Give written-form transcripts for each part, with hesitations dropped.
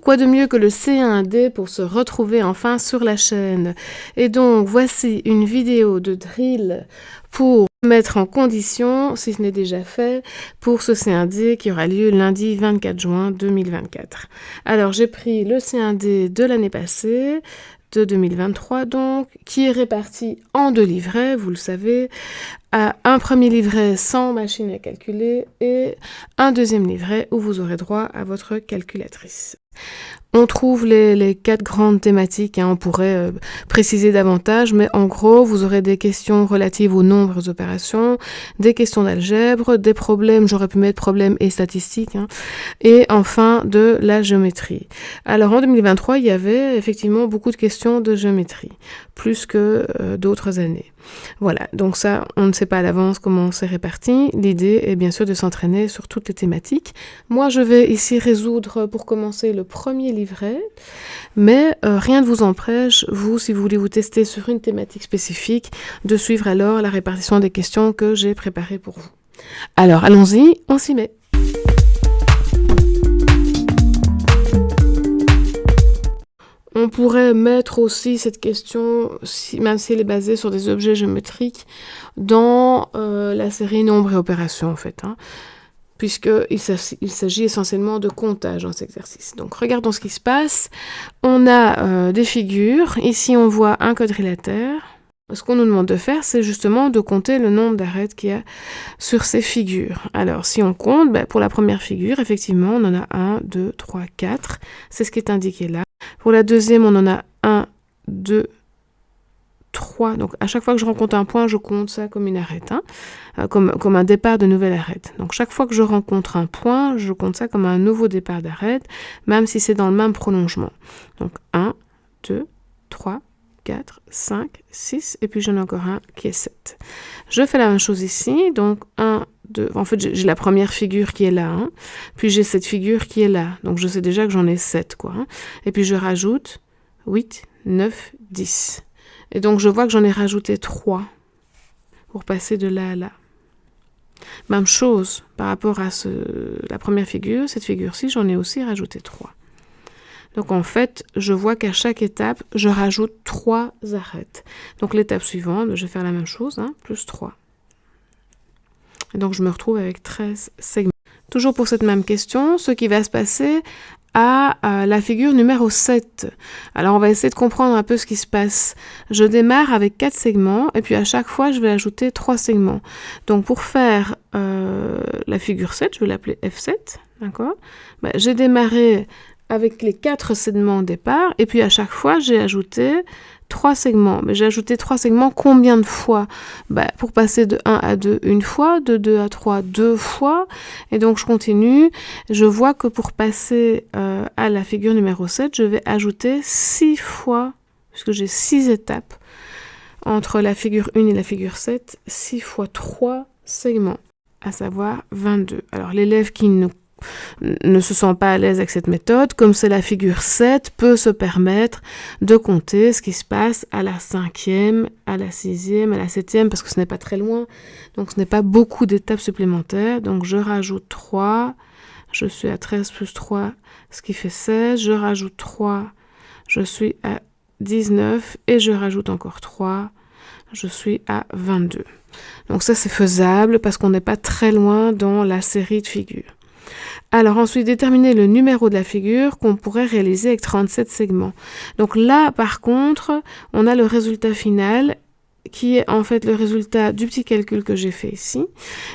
Quoi de mieux que le C1D pour se retrouver enfin sur la chaîne? Et donc, voici une vidéo de drill pour mettre en condition, si ce n'est déjà fait, pour ce C1D qui aura lieu lundi 24 juin 2024. Alors, j'ai pris le C1D de l'année passée, de 2023 donc, qui est réparti en 2 livrets, vous le savez, à un premier livret sans machine à calculer et un deuxième livret où vous aurez droit à votre calculatrice. On trouve les 4 grandes thématiques, on pourrait préciser davantage, mais en gros, vous aurez des questions relatives aux nombres et aux opérations, des questions d'algèbre, des problèmes, j'aurais pu mettre problèmes et statistiques, et enfin de la géométrie. Alors en 2023, il y avait effectivement beaucoup de questions de géométrie, plus que d'autres années. Voilà, donc ça, on ne sait pas à l'avance comment c'est réparti. L'idée est bien sûr de s'entraîner sur toutes les thématiques. Moi, je vais ici résoudre pour commencer le premier livret, mais rien ne vous empêche, vous, si vous voulez vous tester sur une thématique spécifique, de suivre alors la répartition des questions que j'ai préparées pour vous. Alors, allons-y, on s'y met. On pourrait mettre aussi cette question, même si elle est basée sur des objets géométriques, dans la série nombres et opérations en fait, puisqu'il s'agit essentiellement de comptage dans cet exercice. Donc regardons ce qui se passe. On a des figures. Ici on voit un quadrilatère. Ce qu'on nous demande de faire, c'est justement de compter le nombre d'arêtes qu'il y a sur ces figures. Alors, si on compte, pour la première figure, effectivement, on en a 1, 2, 3, 4. C'est ce qui est indiqué là. Pour la deuxième, on en a 1, 2, 3. Donc, à chaque fois que je rencontre un point, je compte ça comme une arête, comme un départ de nouvelle arête. Donc, chaque fois que je rencontre un point, je compte ça comme un nouveau départ d'arête, même si c'est dans le même prolongement. Donc, 1, 2, 3, 4, 5, 6, et puis j'en ai encore un qui est 7. Je fais la même chose ici, donc 1, 2, en fait j'ai la première figure qui est là, puis j'ai cette figure qui est là, donc je sais déjà que j'en ai 7, et puis je rajoute 8, 9, 10. Et donc je vois que j'en ai rajouté 3 pour passer de là à là. Même chose par rapport à la première figure, cette figure-ci, j'en ai aussi rajouté 3. Donc en fait, je vois qu'à chaque étape, je rajoute 3 arêtes. Donc l'étape suivante, je vais faire la même chose, plus 3. Et donc je me retrouve avec 13 segments. Toujours pour cette même question, ce qui va se passer à la figure numéro 7. Alors on va essayer de comprendre un peu ce qui se passe. Je démarre avec 4 segments et puis à chaque fois, je vais ajouter 3 segments. Donc pour faire la figure 7, je vais l'appeler F7, d'accord ? J'ai démarré avec les 4 segments au départ, et puis à chaque fois, j'ai ajouté 3 segments. Mais j'ai ajouté 3 segments combien de fois ? Pour passer de 1 à 2, une fois, de 2 à 3, 2 fois, et donc je continue. Je vois que pour passer à la figure numéro 7, je vais ajouter 6 fois, puisque j'ai 6 étapes, entre la figure 1 et la figure 7, 6 fois 3 segments, à savoir 22. Alors l'élève qui ne se sent pas à l'aise avec cette méthode, comme c'est la figure 7, peut se permettre de compter ce qui se passe à la 5e, à la 6e, à la 7e, parce que ce n'est pas très loin, donc ce n'est pas beaucoup d'étapes supplémentaires. Donc je rajoute 3, je suis à 13 plus 3, ce qui fait 16, je rajoute 3, je suis à 19, et je rajoute encore 3, je suis à 22. Donc ça c'est faisable, parce qu'on n'est pas très loin dans la série de figures. Alors ensuite, déterminer le numéro de la figure qu'on pourrait réaliser avec 37 segments. Donc là, par contre, on a le résultat final qui est en fait le résultat du petit calcul que j'ai fait ici.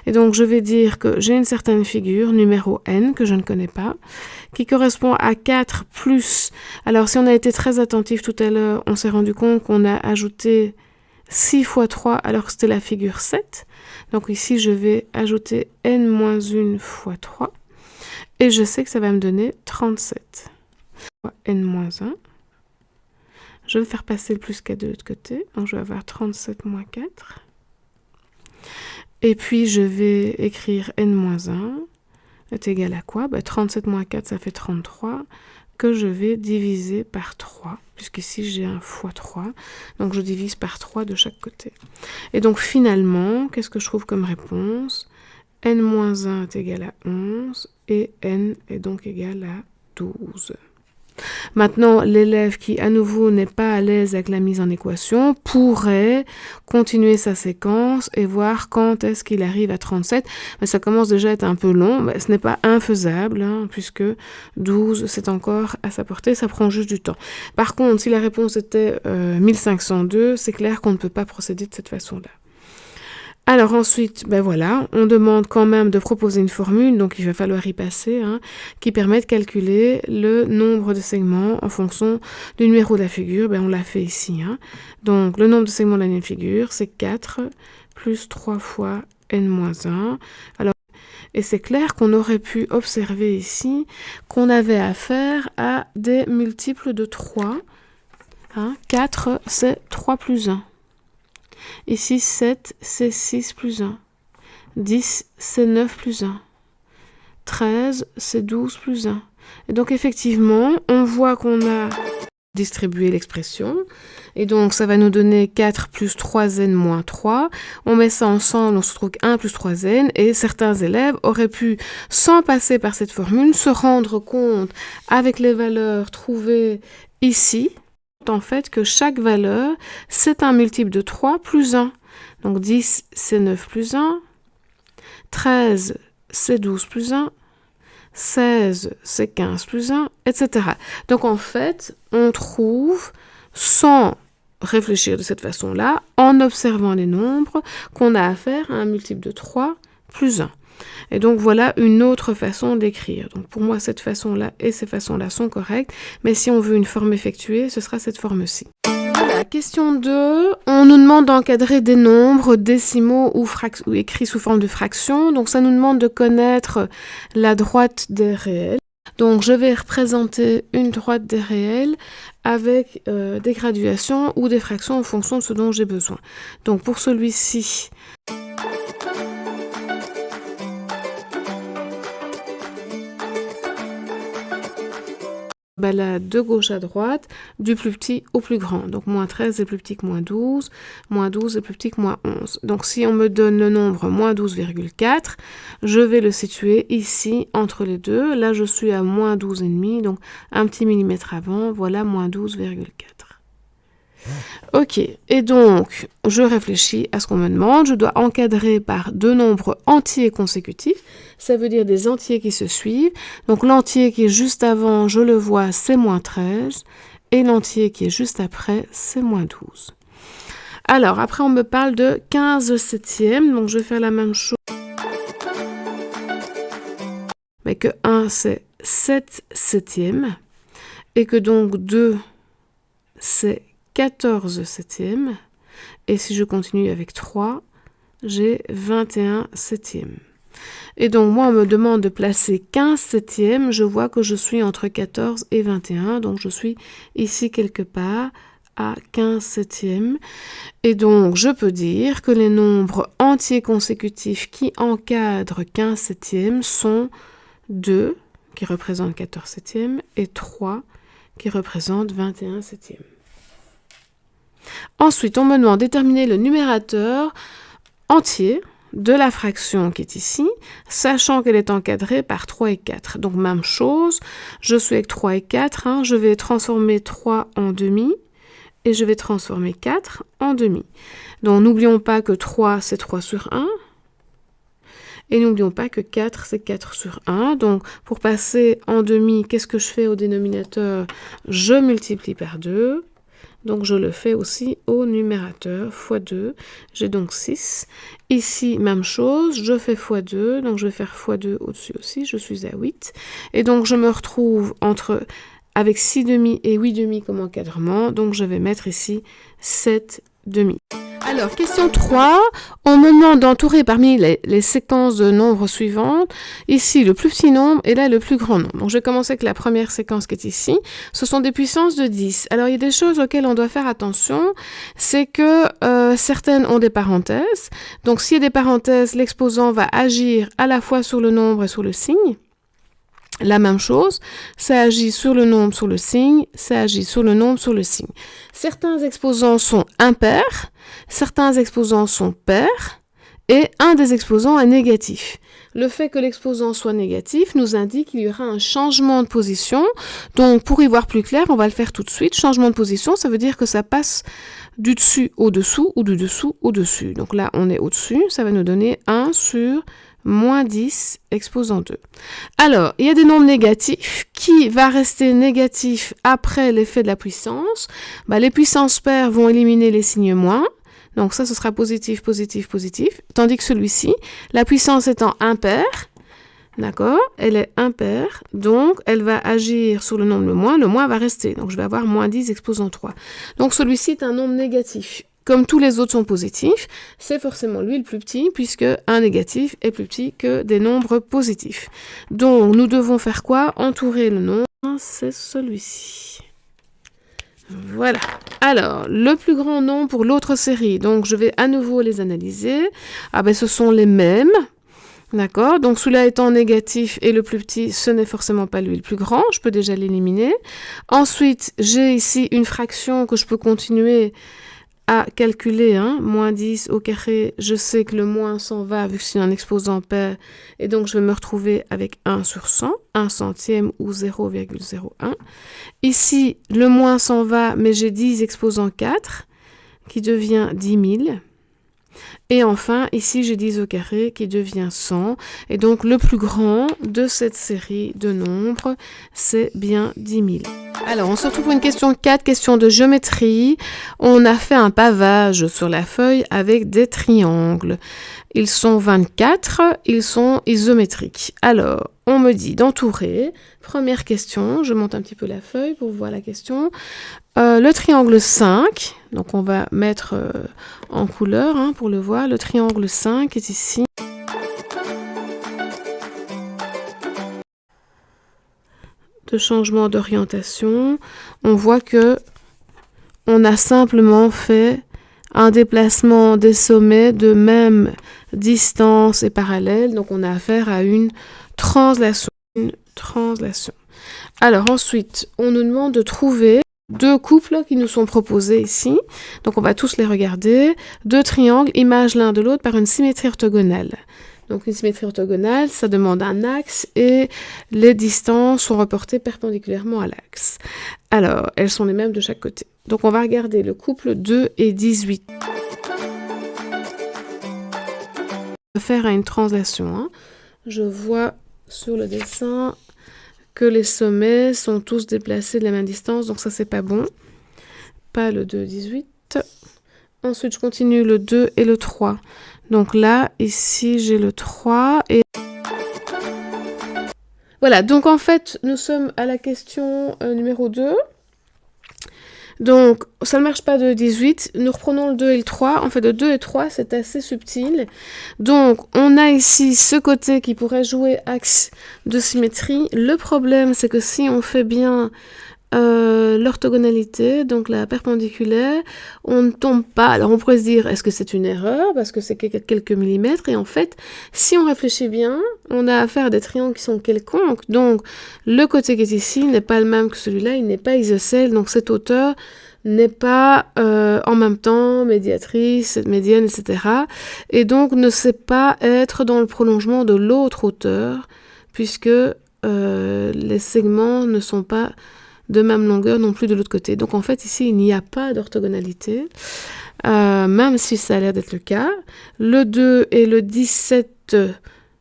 Et donc, je vais dire que j'ai une certaine figure, numéro n, que je ne connais pas, qui correspond à 4 plus... Alors, si on a été très attentif tout à l'heure, on s'est rendu compte qu'on a ajouté 6 fois 3 alors que c'était la figure 7. Donc ici, je vais ajouter n-1 fois 3. Et je sais que ça va me donner 37. n-1. Je vais faire passer le plus 4 de l'autre côté. Donc je vais avoir 37 moins 4. Et puis je vais écrire n-1 est égal à quoi ? 37 moins 4, ça fait 33, que je vais diviser par 3, puisqu'ici j'ai un fois 3. Donc je divise par 3 de chaque côté. Et donc finalement, qu'est-ce que je trouve comme réponse ? n-1 est égal à 11 et n est donc égal à 12. Maintenant, l'élève qui, à nouveau, n'est pas à l'aise avec la mise en équation pourrait continuer sa séquence et voir quand est-ce qu'il arrive à 37. Mais ça commence déjà à être un peu long, mais ce n'est pas infaisable, hein, puisque 12, c'est encore à sa portée, ça prend juste du temps. Par contre, si la réponse était 1502, c'est clair qu'on ne peut pas procéder de cette façon-là. Alors ensuite, ben voilà, on demande quand même de proposer une formule, donc il va falloir y passer, hein, qui permet de calculer le nombre de segments en fonction du numéro de la figure. Ben on l'a fait ici. Hein. Donc le nombre de segments de la figure, c'est 4 plus 3 fois n-1. Alors, et c'est clair qu'on aurait pu observer ici qu'on avait affaire à des multiples de 3. Hein. 4, c'est 3 plus 1. Ici, 7, c'est 6 plus 1. 10, c'est 9 plus 1. 13, c'est 12 plus 1. Et donc, effectivement, on voit qu'on a distribué l'expression. Et donc, ça va nous donner 4 plus 3n moins 3. On met ça ensemble, on se trouve 1 plus 3n. Et certains élèves auraient pu, sans passer par cette formule, se rendre compte, avec les valeurs trouvées ici, en fait que chaque valeur, c'est un multiple de 3 plus 1. Donc 10, c'est 9 plus 1. 13, c'est 12 plus 1. 16, c'est 15 plus 1, etc. Donc en fait, on trouve, sans réfléchir de cette façon-là, en observant les nombres, qu'on a affaire à un multiple de 3 plus 1. Et donc voilà une autre façon d'écrire. Donc pour moi, cette façon-là et ces façons-là sont correctes, mais si on veut une forme effectuée, ce sera cette forme-ci. Voilà, question 2, on nous demande d'encadrer des nombres décimaux ou écrits sous forme de fractions. Donc ça nous demande de connaître la droite des réels. Donc je vais représenter une droite des réels avec des graduations ou des fractions en fonction de ce dont j'ai besoin. Donc pour celui-ci, balade de gauche à droite, du plus petit au plus grand. Donc, moins 13 est plus petit que moins 12 est plus petit que moins 11. Donc, si on me donne le nombre moins 12,4, je vais le situer ici, entre les deux. Là, je suis à moins 12,5, donc un petit millimètre avant, voilà moins 12,4. Ok, et donc, je réfléchis à ce qu'on me demande. Je dois encadrer par deux nombres entiers consécutifs. Ça veut dire des entiers qui se suivent. Donc, l'entier qui est juste avant, je le vois, c'est moins 13. Et l'entier qui est juste après, c'est moins 12. Alors, après, on me parle de 15 septièmes. Donc, je vais faire la même chose. Mais que 1, c'est 7 septièmes. Et que donc 2, c'est 14 septièmes. Et si je continue avec 3, j'ai 21 septièmes. Et donc, moi, on me demande de placer 15 septièmes. Je vois que je suis entre 14 et 21. Donc, je suis ici quelque part à 15 septièmes. Et donc, je peux dire que les nombres entiers consécutifs qui encadrent 15 septièmes sont 2, qui représentent 14 septièmes, et 3, qui représentent 21 septièmes. Ensuite, on me demande de déterminer le numérateur entier de la fraction qui est ici, sachant qu'elle est encadrée par 3 et 4. Donc, même chose, je suis avec 3 et 4, hein, je vais transformer 3 en demi, et je vais transformer 4 en demi. Donc, n'oublions pas que 3, c'est 3 sur 1, et n'oublions pas que 4, c'est 4 sur 1. Donc, pour passer en demi, qu'est-ce que je fais au dénominateur? Je multiplie par 2. Donc, je le fais aussi au numérateur, fois 2. J'ai donc 6. Ici, même chose, je fais fois 2. Donc, je vais faire fois 2 au-dessus aussi. Je suis à 8. Et donc, je me retrouve avec 6 demi et 8 demi comme encadrement. Donc, je vais mettre ici 7 demi. Alors, question 3, on me demande d'entourer parmi les séquences de nombres suivantes, ici le plus petit nombre et là le plus grand nombre. Donc, je vais commencer avec la première séquence qui est ici. Ce sont des puissances de 10. Alors, il y a des choses auxquelles on doit faire attention, c'est que certaines ont des parenthèses. Donc, s'il y a des parenthèses, l'exposant va agir à la fois sur le nombre et sur le signe. La même chose, ça agit sur le nombre, sur le signe, ça agit sur le nombre, sur le signe. Certains exposants sont impairs, certains exposants sont pairs, et un des exposants est négatif. Le fait que l'exposant soit négatif nous indique qu'il y aura un changement de position. Donc, pour y voir plus clair, on va le faire tout de suite. Changement de position, ça veut dire que ça passe du dessus au dessous ou du dessous au dessus. Donc là, on est au-dessus. Ça va nous donner 1 sur moins 10 exposant 2. Alors, il y a des nombres négatifs. Qui va rester négatif après l'effet de la puissance? Les puissances paires vont éliminer les signes moins. Donc ça, ce sera positif, positif, positif. Tandis que celui-ci, la puissance étant impaire, d'accord, elle est impaire, donc elle va agir sur le nombre le moins va rester. Donc je vais avoir moins 10 exposant 3. Donc celui-ci est un nombre négatif. Comme tous les autres sont positifs, c'est forcément lui le plus petit, puisque un négatif est plus petit que des nombres positifs. Donc nous devons faire quoi? Entourer le nombre, c'est celui-ci. Voilà. Alors, le plus grand nombre pour l'autre série. Donc, je vais à nouveau les analyser. Ce sont les mêmes. D'accord? Donc, celui-là étant négatif et le plus petit, ce n'est forcément pas lui le plus grand. Je peux déjà l'éliminer. Ensuite, j'ai ici une fraction que je peux continuer à calculer, moins 10 au carré, je sais que le moins s'en va vu que c'est un exposant pair, et donc je vais me retrouver avec 1 sur 100, 1 centième ou 0,01. Ici, le moins s'en va, mais j'ai 10 exposant 4, qui devient 10 000. Et enfin, ici, j'ai 10 au carré qui devient 100. Et donc, le plus grand de cette série de nombres, c'est bien 10 000. Alors, on se retrouve pour une question 4, question de géométrie. On a fait un pavage sur la feuille avec des triangles. Ils sont 24, ils sont isométriques. Alors, on me dit d'entourer. Première question, je monte un petit peu la feuille pour voir la question. Le triangle 5, donc on va mettre en couleur pour le voir. Le triangle 5 est ici. De changement d'orientation, on voit que on a simplement fait un déplacement des sommets de même distance et parallèle. Donc on a affaire à une translation. Alors ensuite, on nous demande de trouver deux couples qui nous sont proposés ici. Donc on va tous les regarder. Deux triangles, image l'un de l'autre par une symétrie orthogonale. Donc une symétrie orthogonale, ça demande un axe et les distances sont reportées perpendiculairement à l'axe. Alors, elles sont les mêmes de chaque côté. Donc on va regarder le couple 2 et 18. On va faire une translation. Je vois sur le dessin que les sommets sont tous déplacés de la même distance, donc ça c'est pas bon. Pas le 2, 18. Ensuite, je continue le 2 et le 3. Donc là, ici, j'ai le 3 et... Voilà, donc en fait, nous sommes à la question numéro 2. Donc, ça ne marche pas de 18. Nous reprenons le 2 et le 3. En fait, le 2 et 3, c'est assez subtil. Donc, on a ici ce côté qui pourrait jouer axe de symétrie. Le problème, c'est que si on fait bien l'orthogonalité, donc la perpendiculaire, on ne tombe pas. Alors, on pourrait se dire, est-ce que c'est une erreur? Parce que c'est quelques millimètres. Et en fait, si on réfléchit bien, on a affaire à des triangles qui sont quelconques. Donc, le côté qui est ici n'est pas le même que celui-là. Il n'est pas isocèle. Donc, cette hauteur n'est pas en même temps médiatrice, médiane, etc. Et donc, ne sait pas être dans le prolongement de l'autre hauteur, puisque les segments ne sont pas de même longueur non plus de l'autre côté. Donc en fait ici il n'y a pas d'orthogonalité, même si ça a l'air d'être le cas. Le 2 et le 17,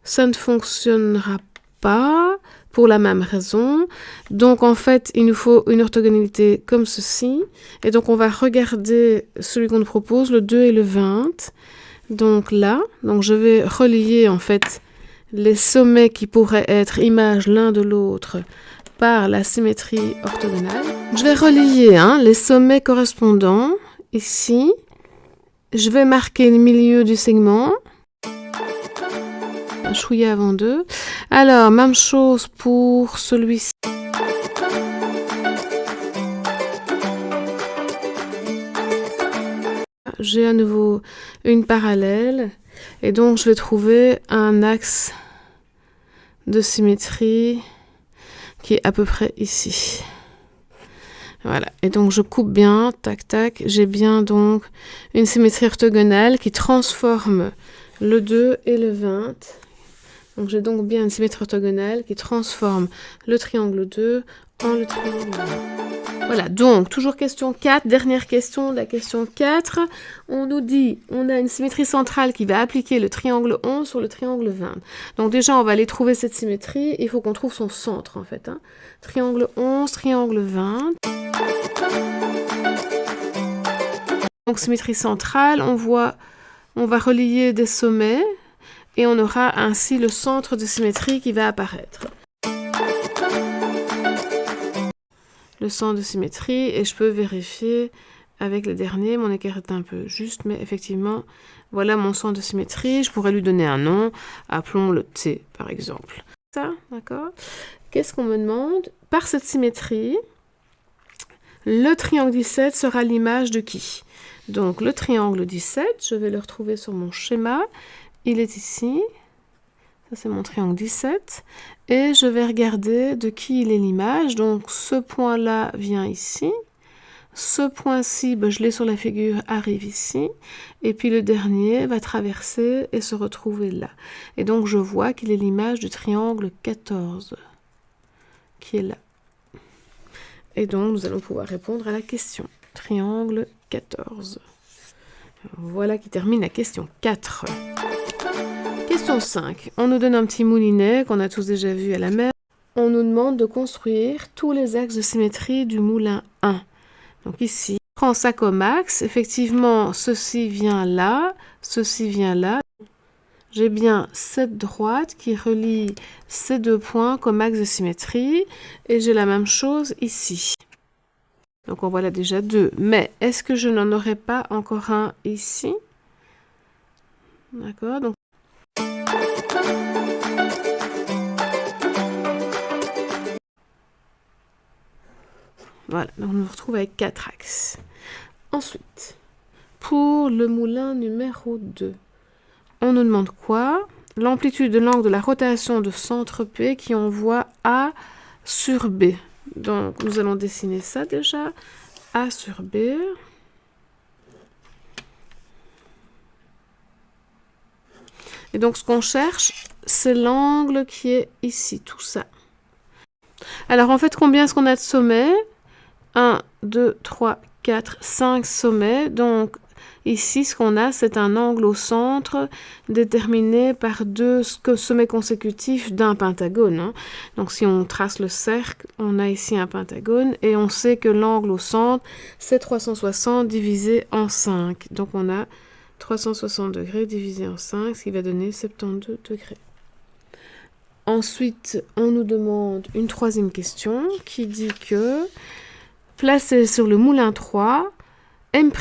ça ne fonctionnera pas pour la même raison. Donc en fait il nous faut une orthogonalité comme ceci. Et donc on va regarder celui qu'on nous propose, le 2 et le 20. Donc là, donc je vais relier en fait les sommets qui pourraient être images l'un de l'autre par la symétrie orthogonale. Je vais relier les sommets correspondants ici. Je vais marquer le milieu du segment. Un chouïa avant 2. Alors, même chose pour celui-ci. J'ai à nouveau une parallèle. Et donc, je vais trouver un axe de symétrie qui est à peu près ici. Voilà, et donc je coupe bien, tac tac, j'ai bien donc une symétrie orthogonale qui transforme le 2 et le 20. Donc j'ai donc bien une symétrie orthogonale qui transforme le triangle 2 en le triangle 1. Voilà, donc toujours question 4, dernière question de la question 4. On nous dit, on a une symétrie centrale qui va appliquer le triangle 11 sur le triangle 20. Donc déjà, on va aller trouver cette symétrie. Il faut qu'on trouve son centre, en fait. Triangle 11, triangle 20. Donc symétrie centrale, on va relier des sommets et on aura ainsi le centre de symétrie qui va apparaître. Le centre de symétrie, et je peux vérifier avec le dernier, mon écart est un peu juste, mais effectivement, voilà mon centre de symétrie. Je pourrais lui donner un nom, appelons-le T, par exemple. Ça, d'accord? Qu'est-ce qu'on me demande? Par cette symétrie, le triangle 17 sera l'image de qui? Donc, le triangle 17, je vais le retrouver sur mon schéma. Il est ici. Ça, c'est mon triangle 17. Et je vais regarder de qui il est l'image. Donc, ce point-là vient ici. Ce point-ci, je l'ai sur la figure, arrive ici. Et puis, le dernier va traverser et se retrouver là. Et donc, je vois qu'il est l'image du triangle 14, qui est là. Et donc, nous allons pouvoir répondre à la question. Triangle 14. Voilà qui termine la question 4. Question 5. On nous donne un petit moulinet qu'on a tous déjà vu à la mer. On nous demande de construire tous les axes de symétrie du moulin 1. Donc ici, on prend ça comme axe. Effectivement, ceci vient là, ceci vient là. J'ai bien cette droite qui relie ces deux points comme axe de symétrie. Et j'ai la même chose ici. Donc en voilà déjà 2. Mais est-ce que je n'en aurai pas encore un ici? D'accord, donc voilà, donc on nous retrouve avec 4 axes. Ensuite, pour le moulin numéro 2, on nous demande quoi? L'amplitude de l'angle de la rotation de centre P qui envoie A sur B. Donc, nous allons dessiner ça déjà. A sur B. Et donc, ce qu'on cherche, c'est l'angle qui est ici, tout ça. Alors, en fait, combien est-ce qu'on a de sommets? 1, 2, 3, 4, 5 sommets. Donc, ici, ce qu'on a, c'est un angle au centre déterminé par 2 sommets consécutifs d'un pentagone. Donc, si on trace le cercle, on a ici un pentagone. Et on sait que l'angle au centre, c'est 360 divisé en 5. Donc, on a 360 degrés divisé en 5, ce qui va donner 72 degrés. Ensuite, on nous demande une troisième question qui dit que placé sur le moulin 3, M',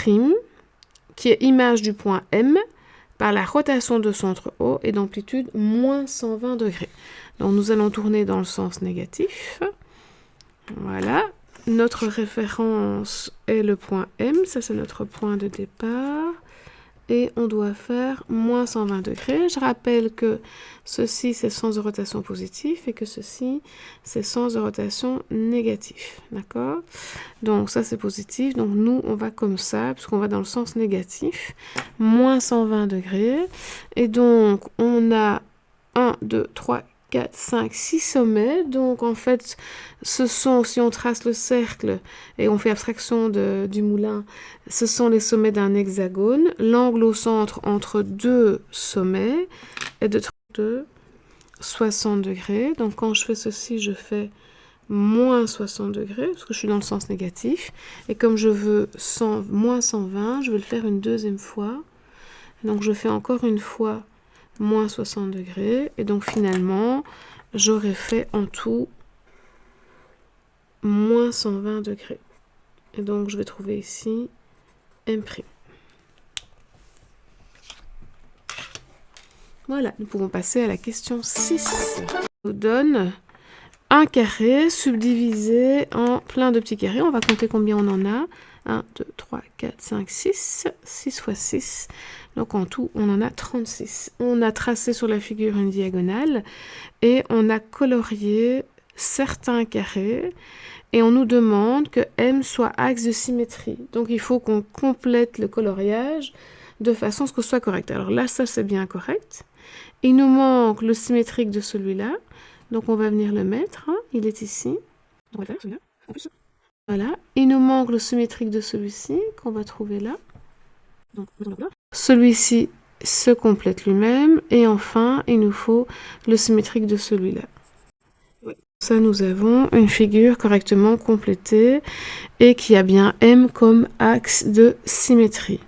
qui est image du point M, par la rotation de centre O et d'amplitude moins 120 degrés. Donc nous allons tourner dans le sens négatif. Voilà. Notre référence est le point M, ça c'est notre point de départ. Et on doit faire moins 120 degrés. Je rappelle que ceci, c'est sens de rotation positif et que ceci, c'est sens de rotation négatif. D'accord? Donc, ça, c'est positif. Donc, nous, on va comme ça, puisqu'on va dans le sens négatif. Moins 120 degrés. Et donc, on a 1, 2, 3, 4, 5, 6 sommets. Donc, en fait, ce sont, si on trace le cercle et on fait abstraction du moulin, ce sont les sommets d'un hexagone. L'angle au centre entre deux sommets est de 60 degrés. Donc, quand je fais ceci, je fais moins 60 degrés, parce que je suis dans le sens négatif. Et comme je veux moins 120, je vais le faire une deuxième fois. Donc, je fais encore une fois moins 60 degrés. Et donc, finalement, j'aurais fait en tout moins 120 degrés. Et donc, je vais trouver ici M'. Voilà, nous pouvons passer à la question 6. On nous donne un carré subdivisé en plein de petits carrés. On va compter combien on en a. 1, 2, 3, 4, 5, 6. 6 fois 6. Donc en tout, on en a 36. On a tracé sur la figure une diagonale et on a colorié certains carrés. Et on nous demande que M soit axe de symétrie. Donc il faut qu'on complète le coloriage de façon à ce que ce soit correct. Alors là, ça c'est bien correct. Il nous manque le symétrique de celui-là. Donc, on va venir le mettre. Hein. Il est ici. On va faire celui-là. Voilà. Il nous manque le symétrique de celui-ci qu'on va trouver là. Celui-ci se complète lui-même. Et enfin, il nous faut le symétrique de celui-là. Ça, nous avons une figure correctement complétée et qui a bien M comme axe de symétrie.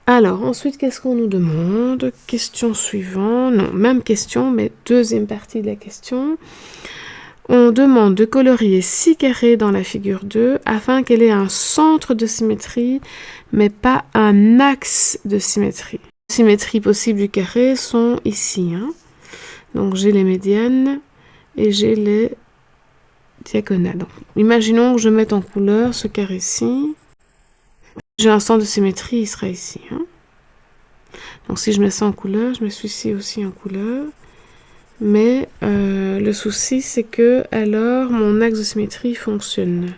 Alors, ensuite, qu'est-ce qu'on nous demande? Question suivante. Non, même question, mais deuxième partie de la question. On demande de colorier 6 carrés dans la figure 2 afin qu'elle ait un centre de symétrie, mais pas un axe de symétrie. Les symétries possibles du carré sont ici. Hein. Donc, j'ai les médianes et j'ai les diagonales. Donc, imaginons que je mette en couleur ce carré-ci. J'ai un centre de symétrie, il sera ici. Hein. Donc, si je mets ça en couleur, je mets celui-ci aussi en couleur. Mais le souci, c'est que alors mon axe de symétrie fonctionne.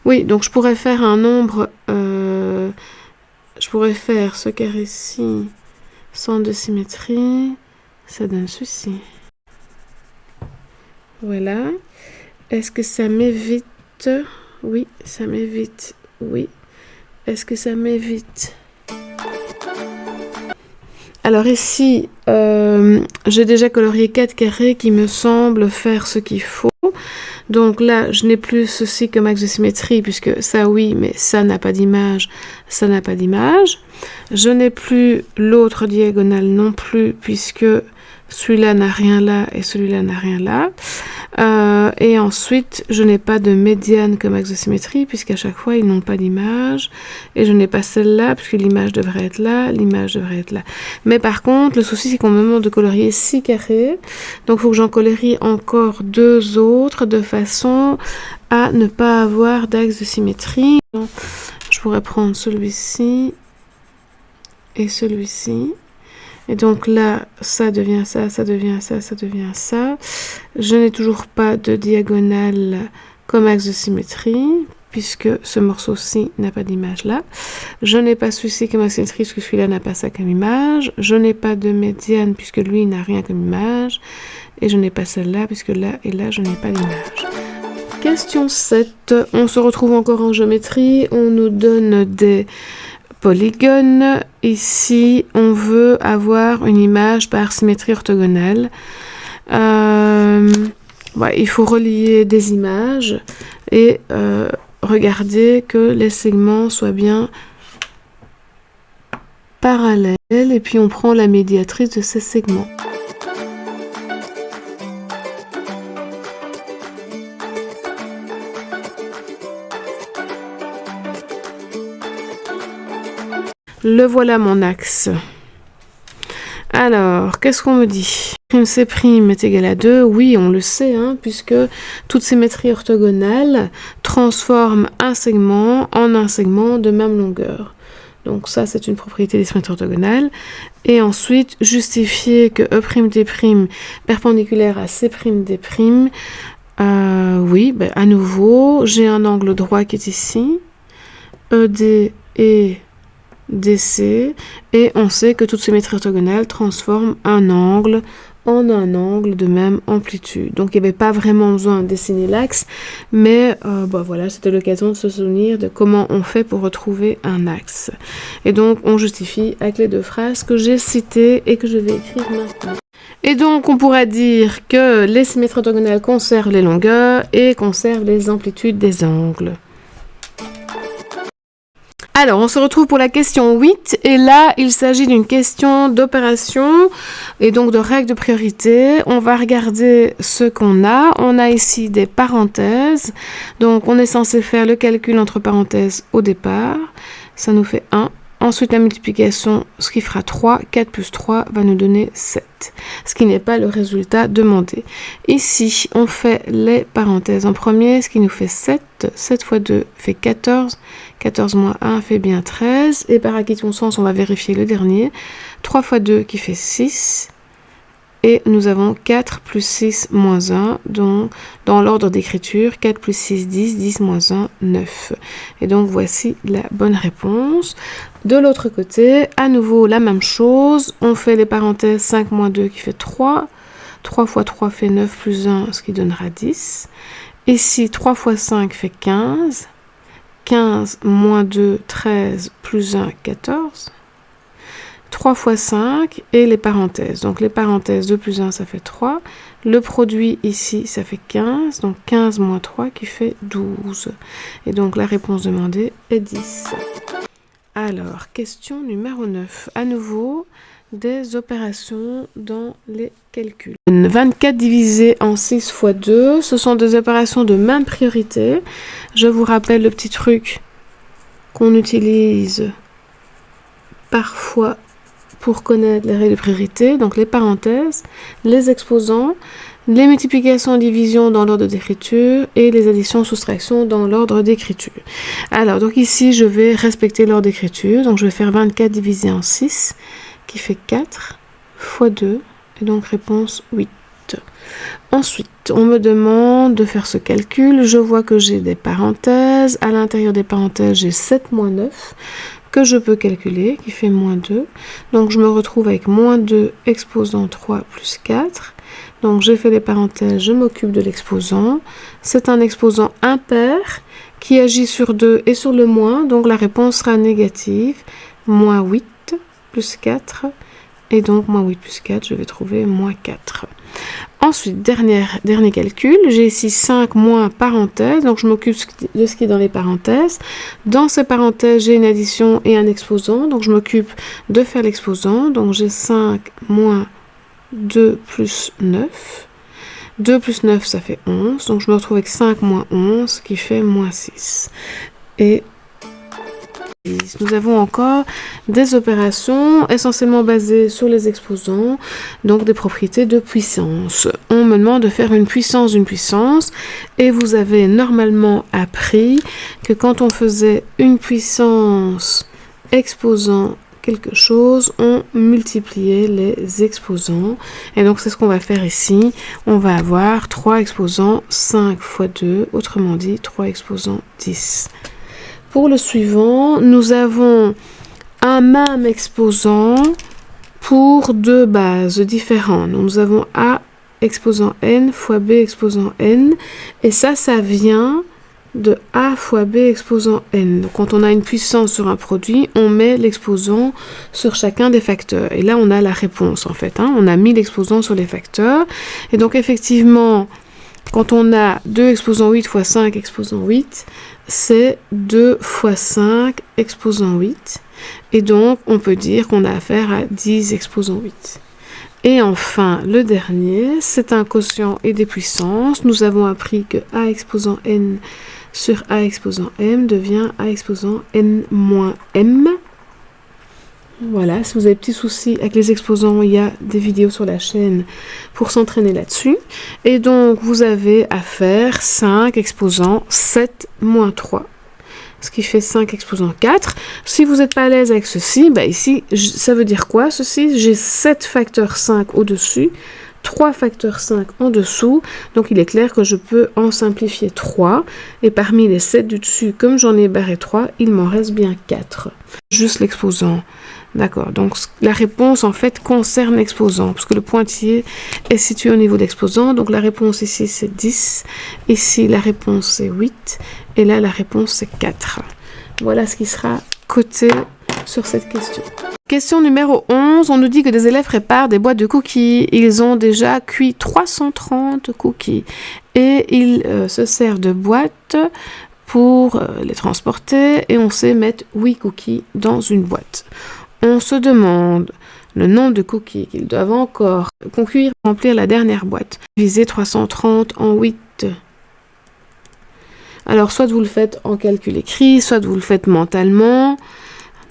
Oui, donc je pourrais faire un nombre. Je pourrais faire ce carré-ci, centre de symétrie. Ça donne ceci. Voilà. Est-ce que ça m'évite? Oui, ça m'évite. Oui. Est-ce que ça m'évite? Alors ici, j'ai déjà colorié 4 carrés qui me semblent faire ce qu'il faut. Donc là, je n'ai plus ceci comme axe de symétrie, puisque ça oui, mais ça n'a pas d'image, ça n'a pas d'image. Je n'ai plus l'autre diagonale non plus, puisque celui-là n'a rien là et celui-là n'a rien là. Et ensuite, je n'ai pas de médiane comme axe de symétrie, puisqu'à chaque fois, ils n'ont pas d'image. Et je n'ai pas celle-là, puisque l'image devrait être là, l'image devrait être là. Mais par contre, le souci, c'est qu'on me demande de colorier 6 carrés. Donc, il faut que j'en colorie encore 2 autres, de façon à ne pas avoir d'axe de symétrie. Donc, je pourrais prendre celui-ci et celui-ci. Et donc là, ça devient ça, ça devient ça, ça devient ça. Je n'ai toujours pas de diagonale comme axe de symétrie, puisque ce morceau-ci n'a pas d'image là. Je n'ai pas celui-ci comme axe de symétrie, puisque celui-là n'a pas ça comme image. Je n'ai pas de médiane, puisque lui n'a rien comme image. Et je n'ai pas celle-là, puisque là et là, je n'ai pas d'image. Question 7. On se retrouve encore en géométrie. On nous donne des polygone. Ici, on veut avoir une image par symétrie orthogonale. Il faut relier des images et regarder que les segments soient bien parallèles. Et puis, on prend la médiatrice de ces segments. Le voilà mon axe. Alors, qu'est-ce qu'on me dit? Prime C' est égal à 2. Oui, on le sait, hein, puisque toute symétrie orthogonale transforme un segment en un segment de même longueur. Donc ça, c'est une propriété des symétries orthogonales. Et ensuite, justifier que E'D' perpendiculaire à C'D'. Oui, à nouveau, j'ai un angle droit qui est ici. ED et DC, et on sait que toute symétrie orthogonale transforme un angle en un angle de même amplitude. Donc il n'y avait pas vraiment besoin de dessiner l'axe, mais voilà, c'était l'occasion de se souvenir de comment on fait pour retrouver un axe. Et donc on justifie avec les 2 phrases que j'ai citées et que je vais écrire maintenant. Et donc on pourra dire que les symétries orthogonales conservent les longueurs et conservent les amplitudes des angles. Alors, on se retrouve pour la question 8, et là, il s'agit d'une question d'opération, et donc de règles de priorité. On va regarder ce qu'on a. On a ici des parenthèses, donc on est censé faire le calcul entre parenthèses au départ. Ça nous fait 1. Ensuite, la multiplication, ce qui fera 3. 4 plus 3 va nous donner 7, ce qui n'est pas le résultat demandé. Ici, on fait les parenthèses en premier, ce qui nous fait 7. 7 fois 2 fait 14. 14 moins 1 fait bien 13. Et par acquis de conscience, on va vérifier le dernier. 3 fois 2 qui fait 6. Et nous avons 4 plus 6 moins 1, donc dans l'ordre d'écriture, 4 plus 6, 10, 10 moins 1, 9. Et donc voici la bonne réponse. De l'autre côté, à nouveau la même chose, on fait les parenthèses 5 moins 2 qui fait 3. 3 fois 3 fait 9 plus 1, ce qui donnera 10. Ici, 3 fois 5 fait 15. 15 moins 2, 13 plus 1, 14. 3 fois 5 et les parenthèses. Donc les parenthèses 2 plus 1, ça fait 3. Le produit ici, ça fait 15. Donc 15 moins 3 qui fait 12. Et donc la réponse demandée est 10. Alors, question numéro 9. À nouveau, des opérations dans les calculs. 24 divisé en 6 fois 2, ce sont des opérations de même priorité. Je vous rappelle le petit truc qu'on utilise parfois pour connaître les règles de priorité, donc les parenthèses, les exposants, les multiplications et divisions dans l'ordre d'écriture et les additions soustractions dans l'ordre d'écriture. Alors, donc ici, je vais respecter l'ordre d'écriture. Donc, je vais faire 24 divisé en 6, qui fait 4 fois 2, et donc réponse 8. Ensuite, on me demande de faire ce calcul. Je vois que j'ai des parenthèses. À l'intérieur des parenthèses, j'ai 7 moins 9 que je peux calculer, qui fait moins 2. Donc, je me retrouve avec moins 2 exposant 3 plus 4. Donc, j'ai fait les parenthèses, je m'occupe de l'exposant. C'est un exposant impair qui agit sur 2 et sur le moins. Donc, la réponse sera négative. Moins 8 plus 4. Et donc, moins 8 plus 4, je vais trouver moins 4. Ensuite, dernier calcul, j'ai ici 5 moins parenthèse, donc je m'occupe de ce qui est dans les parenthèses. Dans ces parenthèses, j'ai une addition et un exposant, donc je m'occupe de faire l'exposant. Donc j'ai 5 moins 2 plus 9. 2 plus 9, ça fait 11, donc je me retrouve avec 5 moins 11, qui fait moins 6. Et nous avons encore des opérations essentiellement basées sur les exposants, donc des propriétés de puissance. On me demande de faire une puissance d'une puissance, et vous avez normalement appris que quand on faisait une puissance exposant quelque chose, on multipliait les exposants. Et donc c'est ce qu'on va faire ici. On va avoir 3 exposants 5 fois 2, autrement dit 3 exposants 10. Pour le suivant, nous avons un même exposant pour deux bases différentes. Nous avons A exposant n fois B exposant n. Et ça vient de A fois B exposant n. Donc, quand on a une puissance sur un produit, on met l'exposant sur chacun des facteurs. Et là, on a la réponse, en fait. On a mis l'exposant sur les facteurs. Et donc, effectivement, quand on a 2 exposant 8 fois 5 exposant 8, c'est 2 fois 5 exposant 8. Et donc, on peut dire qu'on a affaire à 10 exposant 8. Et enfin, le dernier, c'est un quotient et des puissances. Nous avons appris que A exposant n sur A exposant m devient A exposant n moins m. Voilà, si vous avez petits soucis avec les exposants, il y a des vidéos sur la chaîne pour s'entraîner là-dessus. Et donc, vous avez à faire 5 exposants 7 moins 3, ce qui fait 5 exposants 4. Si vous n'êtes pas à l'aise avec ceci, bah ici, ça veut dire quoi ceci? J'ai 7 facteurs 5 au-dessus, 3 facteurs 5 en dessous. Donc, il est clair que je peux en simplifier 3. Et parmi les 7 du dessus, comme j'en ai barré 3, il m'en reste bien 4. Juste l'exposant. D'accord, donc la réponse en fait concerne l'exposant, parce que le pointillé est situé au niveau de l'exposant. Donc la réponse ici c'est 10, ici la réponse c'est 8, et là la réponse c'est 4. Voilà ce qui sera coté sur cette question. Question numéro 11, on nous dit que des élèves préparent des boîtes de cookies. Ils ont déjà cuit 330 cookies et ils se servent de boîtes pour les transporter, et on sait mettre 8 cookies dans une boîte. On se demande le nombre de cookies qu'ils doivent encore conclure pour remplir la dernière boîte. Diviser 330 en 8. Alors, soit vous le faites en calcul écrit, soit vous le faites mentalement.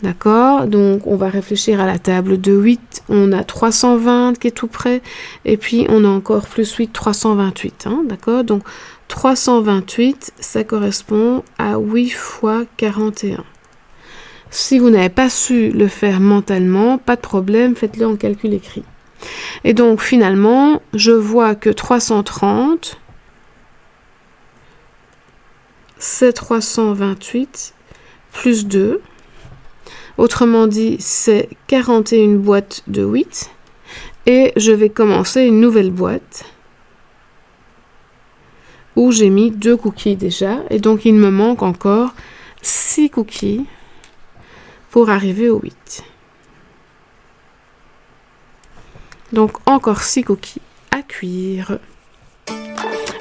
D'accord? Donc, on va réfléchir à la table de 8. On a 320 qui est tout près. Et puis, on a encore plus 8, 328. D'accord? Donc, 328, ça correspond à 8 fois 41. Si vous n'avez pas su le faire mentalement, pas de problème, faites-le en calcul écrit. Et donc finalement, je vois que 330, c'est 328 plus 2. Autrement dit, c'est 41 boîtes de 8. Et je vais commencer une nouvelle boîte où j'ai mis 2 cookies déjà. Et donc, il me manque encore 6 cookies pour arriver au 8. Donc, encore 6 cookies à cuire.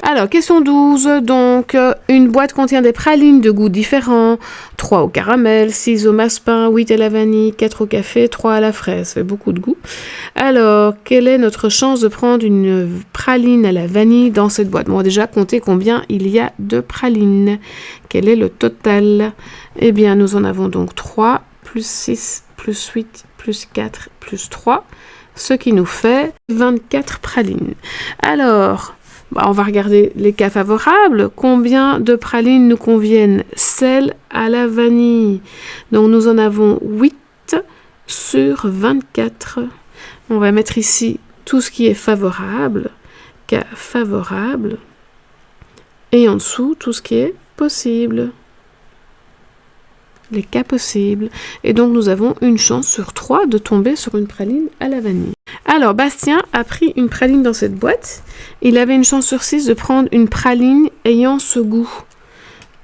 Alors, question 12. Donc, une boîte contient des pralines de goûts différents. 3 au caramel, 6 au massepain, 8 à la vanille, 4 au café, 3 à la fraise. Ça fait beaucoup de goût. Alors, quelle est notre chance de prendre une praline à la vanille dans cette boîte? Bon, déjà, comptez combien il y a de pralines. Quel est le total? Eh bien, nous en avons donc 3, plus 6, plus 8, plus 4, plus 3. Ce qui nous fait 24 pralines. Alors, on va regarder les cas favorables. Combien de pralines nous conviennent? Celles à la vanille. Donc, nous en avons 8 sur 24. On va mettre ici tout ce qui est favorable, cas favorable, et en dessous, tout ce qui est possible. Les cas possibles. Et donc, nous avons une chance sur 3 de tomber sur une praline à la vanille. Alors, Bastien a pris une praline dans cette boîte. Il avait une chance sur 6 de prendre une praline ayant ce goût.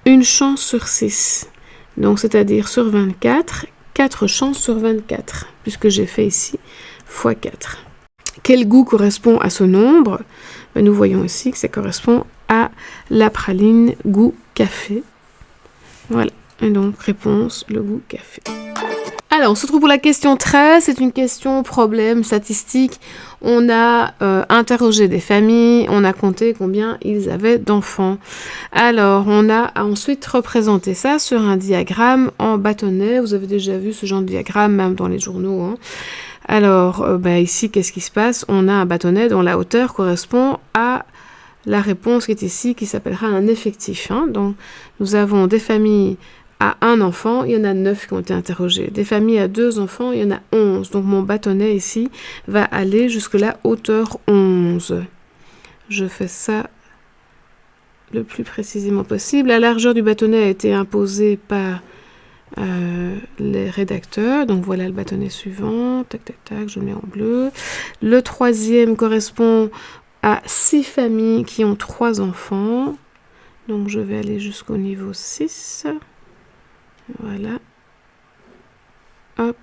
Une chance sur 6. Donc, c'est-à-dire sur 24, 4 chances sur 24, puisque j'ai fait ici x 4. Quel goût correspond à ce nombre? Nous voyons ici que ça correspond à la praline goût café. Voilà. Et donc, réponse, le goût café. Alors, on se retrouve pour la question 13. C'est une question problème statistique. On a interrogé des familles, on a compté combien ils avaient d'enfants. Alors, on a ensuite représenté ça sur un diagramme en bâtonnet. Vous avez déjà vu ce genre de diagramme, même dans les journaux, hein. Alors, ici, qu'est-ce qui se passe? On a un bâtonnet dont la hauteur correspond à la réponse qui est ici, qui s'appellera un effectif, hein. Donc, nous avons des familles à 1 enfant, il y en a 9 qui ont été interrogées. Des familles à 2 enfants, il y en a 11. Donc, mon bâtonnet ici va aller jusque la hauteur 11. Je fais ça le plus précisément possible. La largeur du bâtonnet a été imposée par les rédacteurs. Donc, voilà le bâtonnet suivant. Tac, tac, tac, je le mets en bleu. Le troisième correspond à 6 familles qui ont 3 enfants. Donc, je vais aller jusqu'au niveau 6. Voilà. Hop.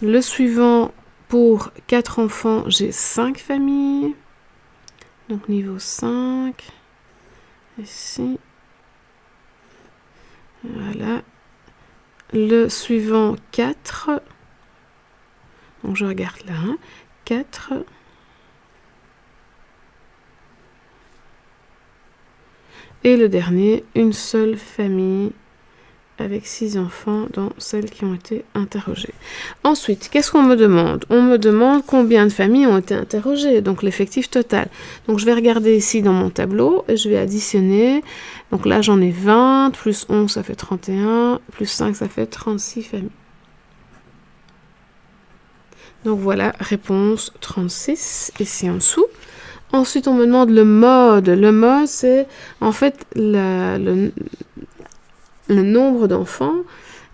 Le suivant, pour 4 enfants, j'ai 5 familles. Donc, niveau 5. Ici. Voilà. Le suivant, 4. Donc, je regarde là. 4. Et le dernier, une seule famille avec 6 enfants dans celles qui ont été interrogées. Ensuite, qu'est-ce qu'on me demande? On me demande combien de familles ont été interrogées, donc l'effectif total. Donc je vais regarder ici dans mon tableau et je vais additionner. Donc là, j'en ai 20, plus 11, ça fait 31, plus 5, ça fait 36 familles. Donc voilà, réponse 36, ici en dessous. Ensuite, on me demande le mode. Le mode, c'est en fait le nombre d'enfants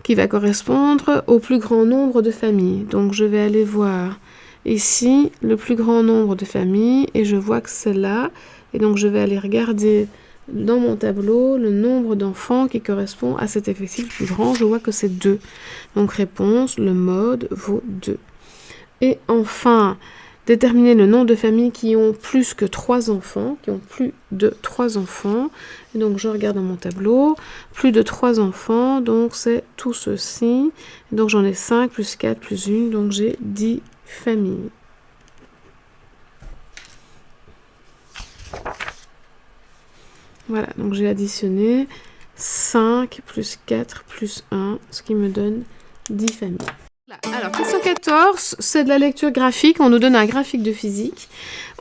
qui va correspondre au plus grand nombre de familles. Donc, je vais aller voir ici le plus grand nombre de familles et je vois que c'est là. Et donc, je vais aller regarder dans mon tableau le nombre d'enfants qui correspond à cet effectif le plus grand. Je vois que c'est 2. Donc, réponse, le mode vaut 2. Et enfin, déterminer le nombre de familles qui ont plus que 3 enfants, qui ont plus de 3 enfants. Et donc, je regarde dans mon tableau, plus de 3 enfants, donc c'est tout ceci. Et donc, j'en ai 5, plus 4, plus 1, donc j'ai 10 familles. Voilà, donc j'ai additionné 5 plus 4 plus 1, ce qui me donne 10 familles. Alors, question 14, c'est de la lecture graphique. On nous donne un graphique de physique.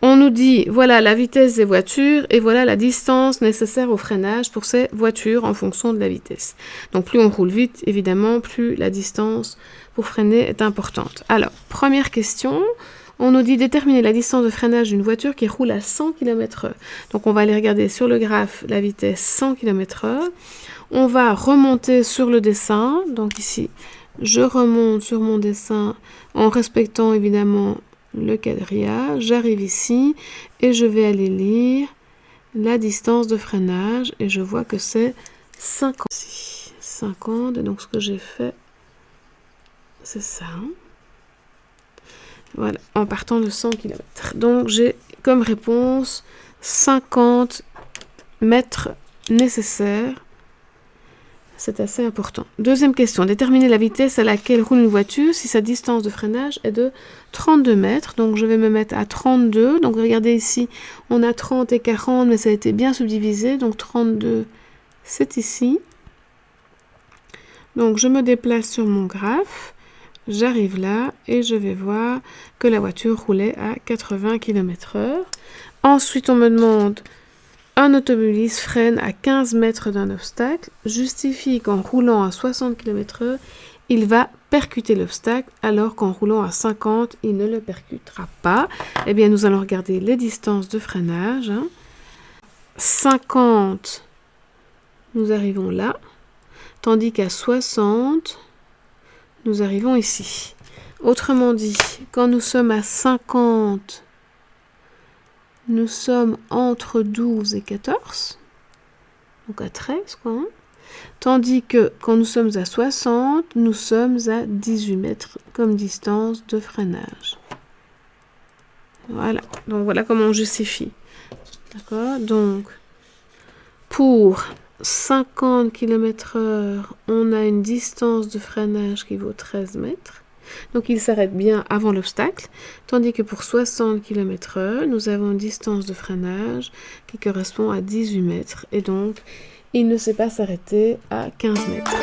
On nous dit, voilà la vitesse des voitures et voilà la distance nécessaire au freinage pour ces voitures en fonction de la vitesse. Donc, plus on roule vite, évidemment, plus la distance pour freiner est importante. Alors, première question, on nous dit déterminer la distance de freinage d'une voiture qui roule à 100 km/h. Donc, on va aller regarder sur le graphe la vitesse 100 km/h. On va remonter sur le dessin, donc ici, je remonte sur mon dessin en respectant évidemment le quadrillage. J'arrive ici et je vais aller lire la distance de freinage et je vois que c'est 50. 50, et donc ce que j'ai fait, c'est ça. Voilà, en partant de 100 km. Donc j'ai comme réponse 50 mètres nécessaires. C'est assez important. Deuxième question. Déterminer la vitesse à laquelle roule une voiture si sa distance de freinage est de 32 mètres. Donc, je vais me mettre à 32. Donc, regardez ici, on a 30 et 40, mais ça a été bien subdivisé. Donc, 32, c'est ici. Donc, je me déplace sur mon graphe. J'arrive là et je vais voir que la voiture roulait à 80 km/h. Ensuite, on me demande... Un automobiliste freine à 15 mètres d'un obstacle, justifie qu'en roulant à 60 km/h, il va percuter l'obstacle, alors qu'en roulant à 50, il ne le percutera pas. Eh bien, nous allons regarder les distances de freinage. 50, nous arrivons là, tandis qu'à 60, nous arrivons ici. Autrement dit, quand nous sommes à 50, nous sommes entre 12 et 14, donc à 13, quoi. Hein. Tandis que quand nous sommes à 60, nous sommes à 18 mètres comme distance de freinage. Voilà, donc voilà comment on justifie. D'accord, donc pour 50 km/h, on a une distance de freinage qui vaut 13 mètres. Donc, il s'arrête bien avant l'obstacle, tandis que pour 60 km/h, nous avons une distance de freinage qui correspond à 18 mètres. Et donc, il ne sait pas s'arrêter à 15 mètres.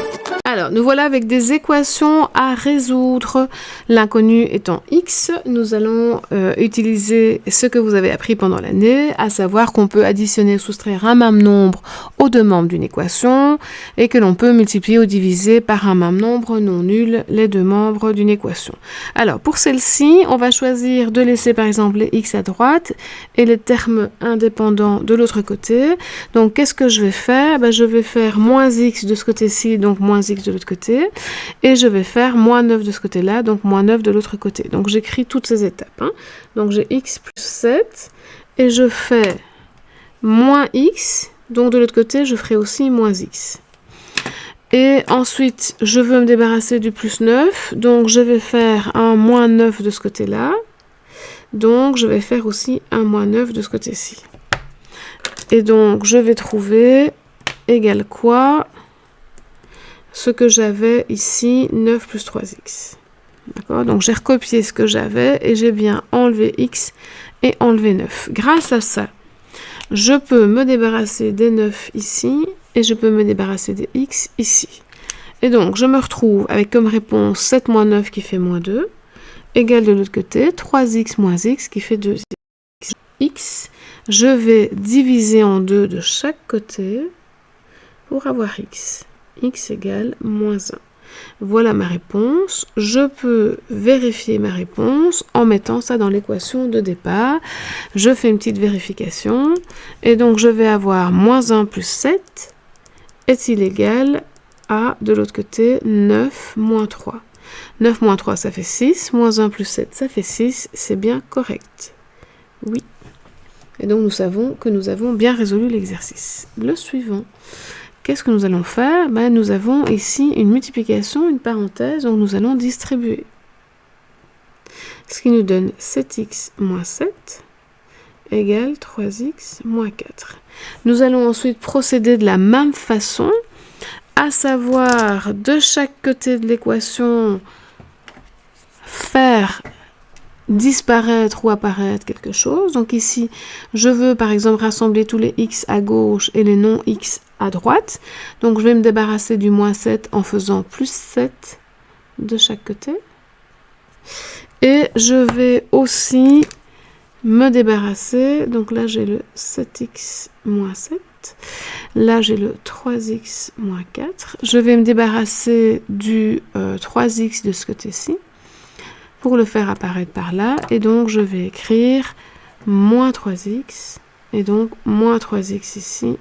Alors, nous voilà avec des équations à résoudre. L'inconnu étant x, nous allons utiliser ce que vous avez appris pendant l'année, à savoir qu'on peut additionner ou soustraire un même nombre aux deux membres d'une équation et que l'on peut multiplier ou diviser par un même nombre non nul les deux membres d'une équation. Alors, pour celle-ci, on va choisir de laisser par exemple les x à droite et les termes indépendants de l'autre côté. Donc, qu'est-ce que je vais faire? Je vais faire moins x de ce côté-ci, donc moins x de l'autre côté, et je vais faire moins 9 de ce côté-là, donc moins 9 de l'autre côté. Donc j'écris toutes ces étapes. Hein. Donc j'ai x plus 7, et je fais moins x, donc de l'autre côté, je ferai aussi moins x. Et ensuite, je veux me débarrasser du plus 9, donc je vais faire un moins 9 de ce côté-là, donc je vais faire aussi un moins 9 de ce côté-ci. Et donc, je vais trouver égale quoi? Ce que j'avais ici, 9 plus 3x. D'accord? Donc, j'ai recopié ce que j'avais et j'ai bien enlevé x et enlevé 9. Grâce à ça, je peux me débarrasser des 9 ici et je peux me débarrasser des x ici. Et donc, je me retrouve avec comme réponse 7 moins 9 qui fait moins 2, égale de l'autre côté 3x moins x qui fait 2x. X, je vais diviser en 2 de chaque côté pour avoir x. X égale moins 1. Voilà ma réponse. Je peux vérifier ma réponse en mettant ça dans l'équation de départ. Je fais une petite vérification. Et donc, je vais avoir moins 1 plus 7 est-il égal à, de l'autre côté, 9 moins 3. 9 moins 3, ça fait 6. Moins 1 plus 7, ça fait 6. C'est bien correct. Oui. Et donc, nous savons que nous avons bien résolu l'exercice. Le suivant. Qu'est-ce que nous allons faire? Nous avons ici une multiplication, une parenthèse, donc nous allons distribuer. Ce qui nous donne 7x moins 7 égale 3x moins 4. Nous allons ensuite procéder de la même façon, à savoir de chaque côté de l'équation faire disparaître ou apparaître quelque chose. Donc ici, je veux par exemple rassembler tous les x à gauche et les non-x à droite. Donc je vais me débarrasser du moins 7 en faisant plus 7 de chaque côté. Et je vais aussi me débarrasser. Donc là, j'ai le 7x moins 7. Là, j'ai le 3x moins 4. Je vais me débarrasser du 3x de ce côté-ci pour le faire apparaître par là. Et donc, je vais écrire moins 3x. Et donc, moins 3x ici,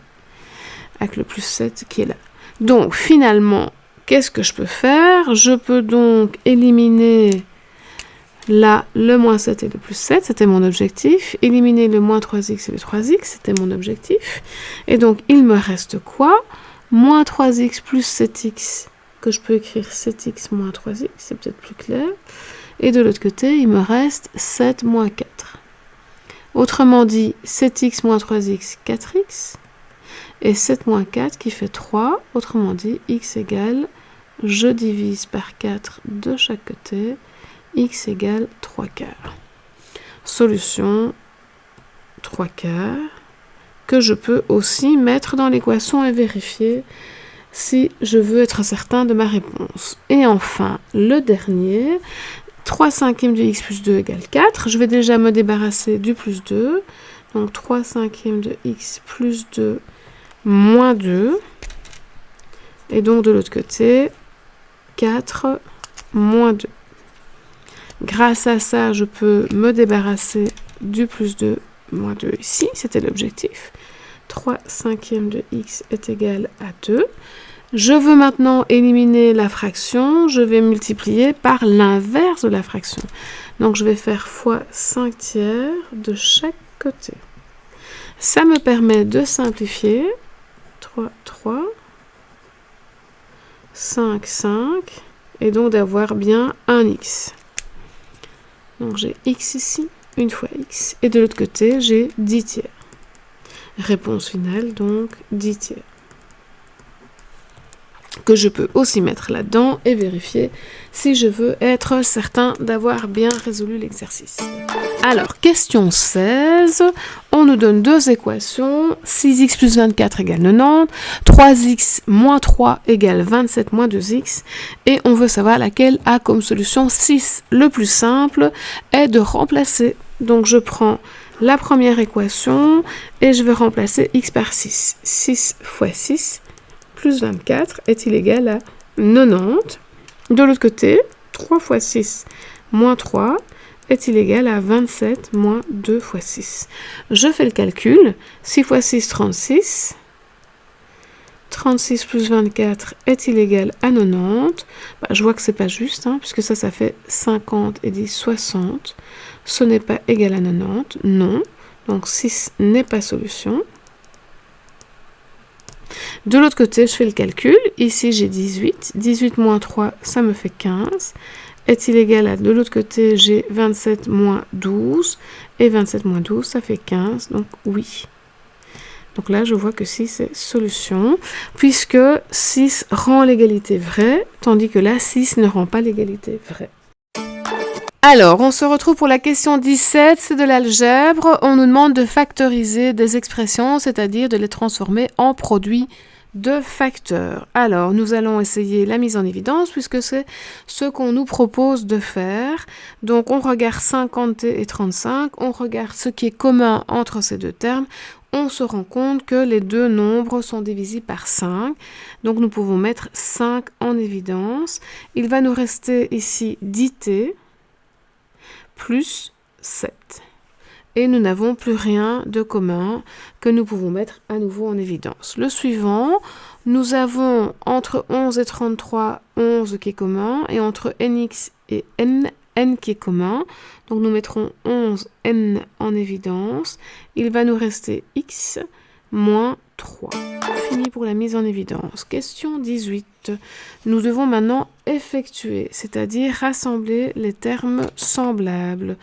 avec le plus 7 qui est là. Donc, finalement, qu'est-ce que je peux faire? Je peux donc éliminer là le moins 7 et le plus 7, c'était mon objectif. Éliminer le moins 3x et le 3x, c'était mon objectif. Et donc, il me reste quoi? Moins 3x plus 7x, que je peux écrire 7x moins 3x, c'est peut-être plus clair. Et de l'autre côté, il me reste 7 moins 4. Autrement dit, 7x moins 3x, 4x. Et 7 moins 4 qui fait 3. Autrement dit, x égale, je divise par 4 de chaque côté, x égale 3 quarts. Solution 3 quarts, que je peux aussi mettre dans l'équation et vérifier si je veux être certain de ma réponse. Et enfin, le dernier, 3 cinquièmes de x plus 2 égale 4. Je vais déjà me débarrasser du plus 2. Donc 3 cinquièmes de x plus 2 moins 2. Et donc de l'autre côté, 4 moins 2. Grâce à ça, je peux me débarrasser du plus 2 moins 2 ici. C'était l'objectif. 3 cinquièmes de x est égal à 2. Je veux maintenant éliminer la fraction. Je vais multiplier par l'inverse de la fraction. Donc, je vais faire fois 5 tiers de chaque côté. Ça me permet de simplifier. 3, 3. 5, 5. Et donc d'avoir bien un x. Donc, j'ai x ici, une fois x. Et de l'autre côté, j'ai 10 tiers. Réponse finale, donc 10 tiers. Que je peux aussi mettre là-dedans et vérifier si je veux être certain d'avoir bien résolu l'exercice. Alors, question 16. On nous donne deux équations. 6x plus 24 égale 90. 3x moins 3 égale 27 moins 2x. Et on veut savoir laquelle a comme solution 6. Le plus simple est de remplacer. Donc, je prends la première équation et je vais remplacer x par 6. 6 fois 6 plus 24 est-il égal à 90. De l'autre côté, 3 fois 6 moins 3 est-il égal à 27 moins 2 fois 6. Je fais le calcul. 6 fois 6, 36. 36 plus 24 est-il égal à 90. Je vois que c'est pas juste, puisque ça fait 50 et 10, 60. Ce n'est pas égal à 90. Non. Donc 6 n'est pas solution. De l'autre côté, je fais le calcul. Ici, j'ai 18. 18 moins 3, ça me fait 15. Est-il égal à, de l'autre côté, j'ai 27 moins 12. Et 27 moins 12, ça fait 15. Donc, oui. Donc là, je vois que 6 est solution, puisque 6 rend l'égalité vraie, tandis que là, 6 ne rend pas l'égalité vraie. Alors, on se retrouve pour la question 17, c'est de l'algèbre. On nous demande de factoriser des expressions, c'est-à-dire de les transformer en produits de facteurs. Alors, nous allons essayer la mise en évidence, puisque c'est ce qu'on nous propose de faire. Donc, on regarde 50t et 35, on regarde ce qui est commun entre ces deux termes. On se rend compte que les deux nombres sont divisibles par 5. Donc, nous pouvons mettre 5 en évidence. Il va nous rester ici 10t. Plus 7. Et nous n'avons plus rien de commun que nous pouvons mettre à nouveau en évidence. Le suivant, nous avons entre 11 et 33, 11 qui est commun, et entre nx et n, n qui est commun. Donc nous mettrons 11, n en évidence. Il va nous rester x moins 3. Fini pour la mise en évidence. Question 18. Nous devons maintenant effectuer, c'est-à-dire rassembler les termes semblables.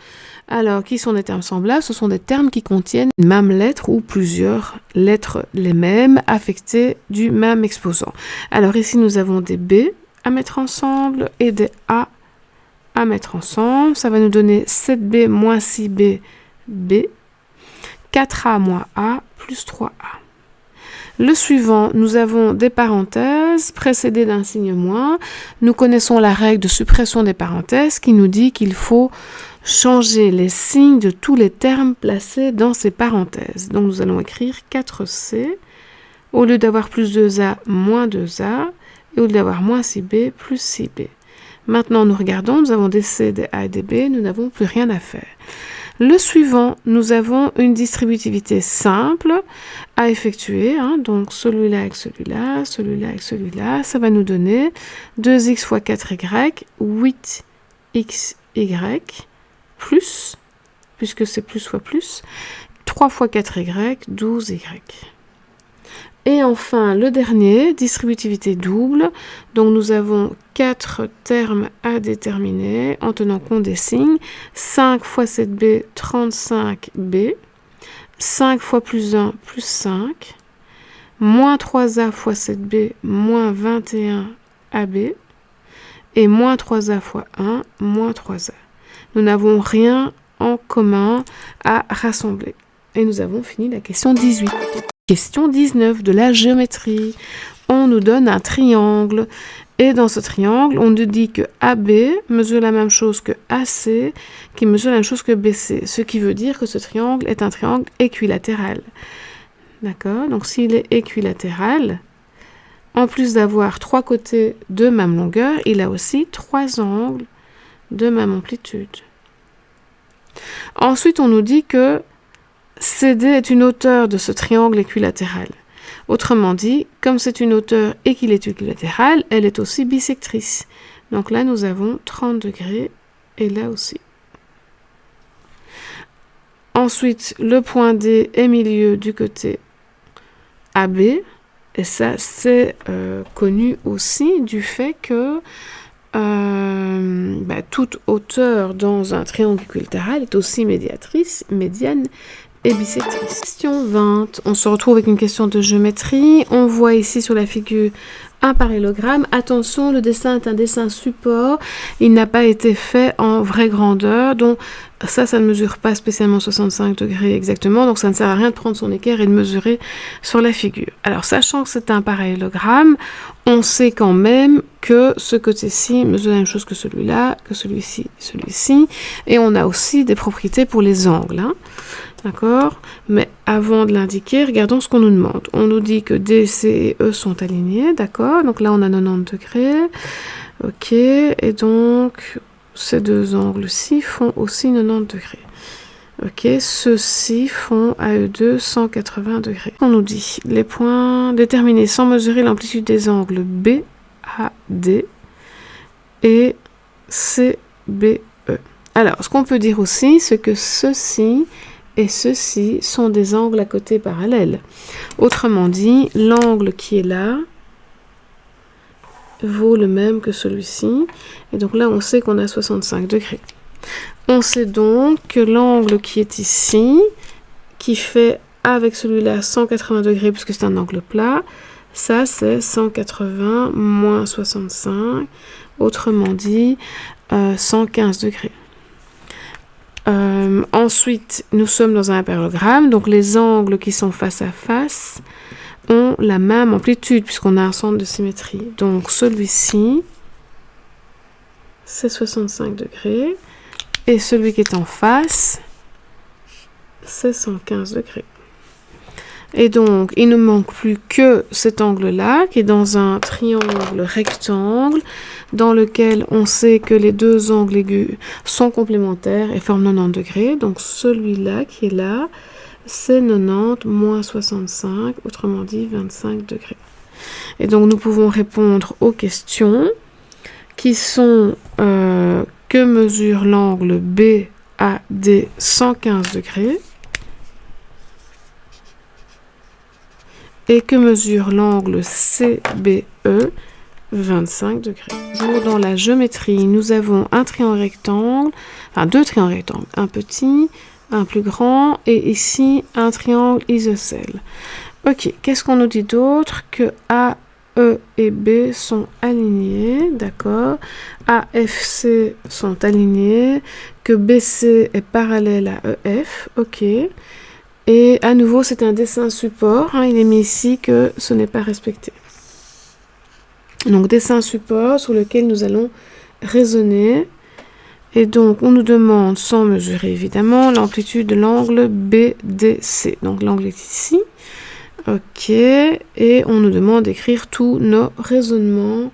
Alors, qui sont des termes semblables? Ce sont des termes qui contiennent une même lettre ou plusieurs lettres les mêmes, affectées du même exposant. Alors ici, nous avons des B à mettre ensemble et des A à mettre ensemble. Ça va nous donner 7B moins 6B, B. 4A moins A plus 3A. Le suivant, nous avons des parenthèses précédées d'un signe moins. Nous connaissons la règle de suppression des parenthèses qui nous dit qu'il faut changer les signes de tous les termes placés dans ces parenthèses. Donc nous allons écrire 4C, au lieu d'avoir plus 2A, moins 2A, et au lieu d'avoir moins 6B, plus 6B. Maintenant, nous regardons, nous avons des C, des A et des B, nous n'avons plus rien à faire. Le suivant, nous avons une distributivité simple à effectuer, hein, donc celui-là avec celui-là, celui-là avec celui-là, ça va nous donner 2x fois 4y, 8xy, plus, puisque c'est plus fois plus, 3 fois 4y, 12y. Et enfin, le dernier, distributivité double. Donc, nous avons 4 termes à déterminer en tenant compte des signes. 5 fois 7b, 35b. 5 fois plus 1, plus 5. Moins 3a fois 7b, moins 21ab. Et moins 3a fois 1, moins 3a. Nous n'avons rien en commun à rassembler. Et nous avons fini la question 18. Question 19 de la géométrie. On nous donne un triangle et dans ce triangle, on nous dit que AB mesure la même chose que AC qui mesure la même chose que BC. Ce qui veut dire que ce triangle est un triangle équilatéral. D'accord? Donc s'il est équilatéral, en plus d'avoir 3 côtés de même longueur, il a aussi 3 angles de même amplitude. Ensuite, on nous dit que CD est une hauteur de ce triangle équilatéral. Autrement dit, comme c'est une hauteur et qu'il est équilatéral, elle est aussi bisectrice. Donc là, nous avons 30 degrés et là aussi. Ensuite, le point D est milieu du côté AB. Et ça, c'est connu aussi du fait que toute hauteur dans un triangle équilatéral est aussi médiane et bisectrice. Question 20. On se retrouve avec une question de géométrie. On voit ici sur la figure un parallélogramme. Attention, le dessin est un dessin support. Il n'a pas été fait en vraie grandeur. Donc ça ne mesure pas spécialement 65 degrés exactement. Donc ça ne sert à rien de prendre son équerre et de mesurer sur la figure. Alors sachant que c'est un parallélogramme, on sait quand même que ce côté-ci mesure la même chose que celui-là, que celui-ci, celui-ci. Et on a aussi des propriétés pour les angles. Hein. D'accord? Mais avant de l'indiquer, regardons ce qu'on nous demande. On nous dit que D, C et E sont alignés, d'accord? Donc là, on a 90 degrés. Ok, et donc, ces deux angles-ci font aussi 90 degrés. Ok, ceux-ci font à eux deux 180 degrés. On nous dit les points déterminés sans mesurer l'amplitude des angles B, A, D et C, B, E. Alors, ce qu'on peut dire aussi, c'est que ceci et ceci sont des angles à côté parallèles. Autrement dit, l'angle qui est là vaut le même que celui-ci. Et donc là, on sait qu'on a 65 degrés. On sait donc que l'angle qui est ici, qui fait avec celui-là 180 degrés, puisque c'est un angle plat, ça c'est 180 moins 65, autrement dit 115 degrés. Ensuite, nous sommes dans un parallélogramme, donc les angles qui sont face à face ont la même amplitude puisqu'on a un centre de symétrie. Donc celui-ci, c'est 65 degrés et celui qui est en face, c'est 115 degrés. Et donc, il ne manque plus que cet angle-là, qui est dans un triangle rectangle, dans lequel on sait que les deux angles aigus sont complémentaires et forment 90 degrés. Donc, celui-là qui est là, c'est 90 moins 65, autrement dit 25 degrés. Et donc, nous pouvons répondre aux questions qui sont que mesure l'angle BAD 115 degrés et que mesure l'angle CBE 25 degrés. Toujours dans la géométrie, nous avons un triangle rectangle, enfin deux triangles rectangles, un petit, un plus grand, et ici un triangle isocèle. Ok, qu'est-ce qu'on nous dit d'autre? Que A, E et B sont alignés, d'accord. AFC sont alignés, que BC est parallèle à EF, ok. Et à nouveau, c'est un dessin support. Hein, il est mis ici que ce n'est pas respecté. Donc, dessin support sur lequel nous allons raisonner. Et donc, on nous demande, sans mesurer évidemment, l'amplitude de l'angle BDC. Donc, l'angle est ici. Ok. Et on nous demande d'écrire tous nos raisonnements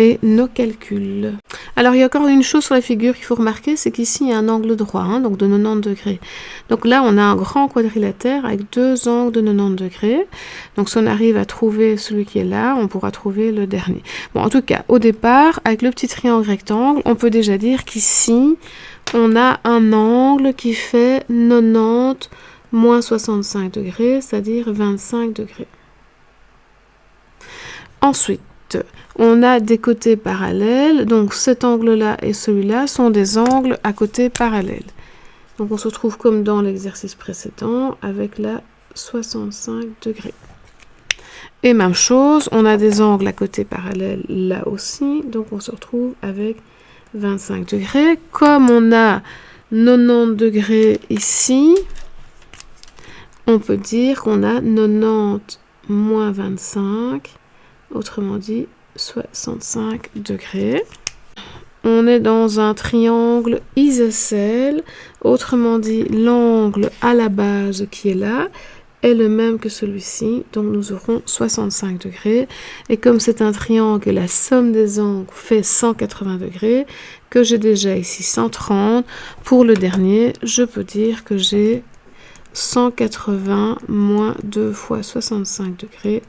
et nos calculs. Alors, il y a encore une chose sur la figure qu'il faut remarquer, c'est qu'ici, il y a un angle droit, hein, donc de 90 degrés. Donc là, on a un grand quadrilatère avec deux angles de 90 degrés. Donc, si on arrive à trouver celui qui est là, on pourra trouver le dernier. Bon, en tout cas, au départ, avec le petit triangle rectangle, on peut déjà dire qu'ici, on a un angle qui fait 90 moins 65 degrés, c'est-à-dire 25 degrés. Ensuite, on a des côtés parallèles, donc cet angle-là et celui-là sont des angles à côtés parallèles. Donc on se retrouve comme dans l'exercice précédent avec la 65 degrés. Et même chose, on a des angles à côtés parallèles là aussi, donc on se retrouve avec 25 degrés. Comme on a 90 degrés ici, on peut dire qu'on a 90 moins 25, autrement dit 65 degrés. On est dans un triangle isocèle, autrement dit l'angle à la base qui est là est le même que celui-ci, donc nous aurons 65 degrés. Et comme c'est un triangle, la somme des angles fait 180 degrés, que j'ai déjà ici 130, pour le dernier, je peux dire que j'ai 180 moins 2 fois 65 degrés,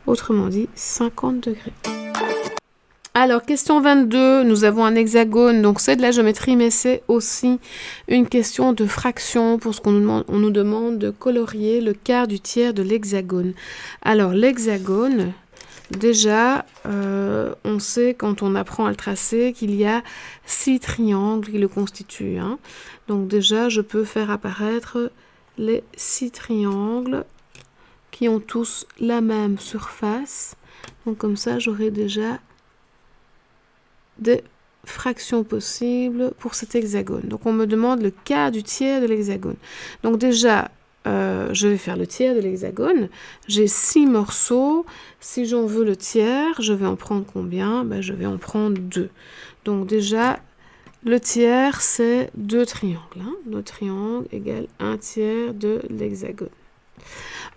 autrement dit 50 degrés. Alors, question 22, nous avons un hexagone, donc c'est de la géométrie, mais c'est aussi une question de fraction pour ce qu'on nous demande. On nous demande de colorier le quart du tiers de l'hexagone. Alors, l'hexagone, déjà, on sait quand on apprend à le tracer qu'il y a 6 triangles qui le constituent. Hein. Donc déjà, je peux faire apparaître les 6 triangles qui ont tous la même surface. Donc comme ça, j'aurai déjà des fractions possibles pour cet hexagone. Donc on me demande le quart du tiers de l'hexagone. Donc déjà, je vais faire le tiers de l'hexagone. J'ai 6 morceaux. Si j'en veux le tiers, je vais en prendre combien? Ben, je vais en prendre 2. Donc déjà, le tiers, c'est 2 triangles. Hein. 2 triangles égale 1 tiers de l'hexagone.